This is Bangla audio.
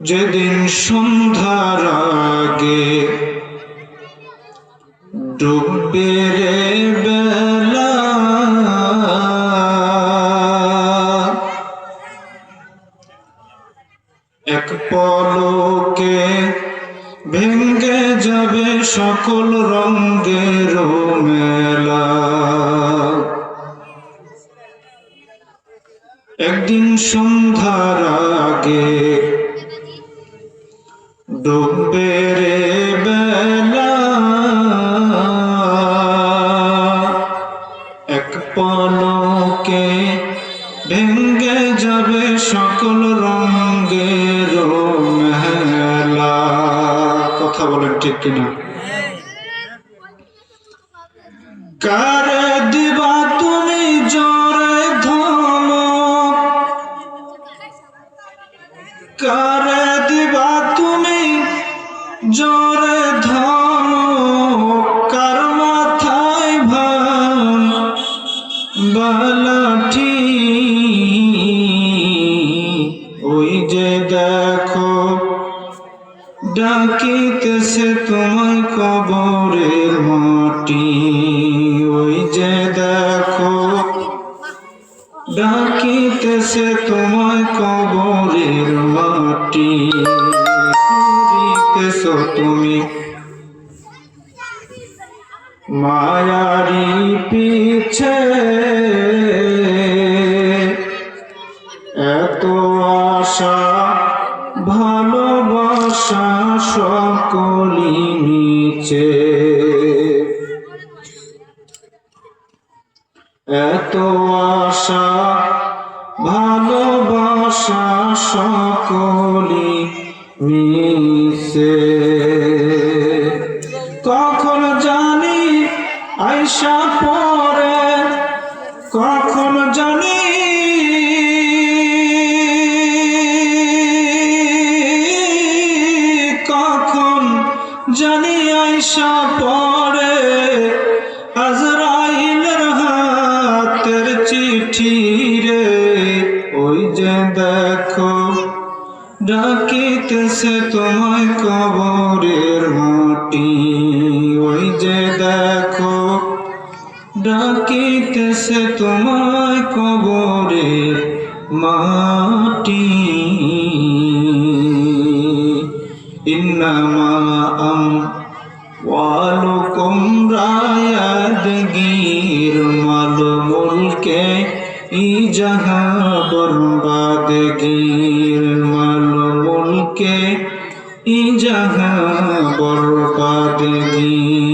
যেদিন সন্ধ্যার আগে ডুববে রে বেলা, এক পলকে ভেঙ্গে যাবে সকল রঙের মেলা। একদিন সন্ধ্যার আগে ডুববে রে বেলা, এক পলকে ভেঙ্গে যাবে সকল রঙের মেলা। কথা বলেন ঠিক কিনা? কারে দিবা তুমি জোরে ধমক, কারে দিবা তুমি জোরে ধমক, কার মাথায় ভান বালাঠি। ওই যে দেখো ডাকিতেছে তোমায় কবরের মাটি, ওই যে দেখো ডাকিতেছে তোমায় কবরের মাটি। করিতেছো তুমি মায়ারি পিছে, এত আশা ভালোবাসা সকলি নিচে, এত আশা ভালোবাসা সকলি মিশে। কখন জানি আইসা পরে, কখন জানি কখন জানি আইসা পরে আজরাইলের হাতের চিঠি রে। ওই যে দেখো ডাকিতেছে তোমায় কবরের মাটি, ওই যে দেখো ডাকিতেছে তোমায় কবরের মাটি। ইন্নামা আমওয়ালুকুম রায়াদগীর, মাল মুলকে ই জাহা বরবাদগীর, মাল মুলকে ই জাহা বরবাদগীর।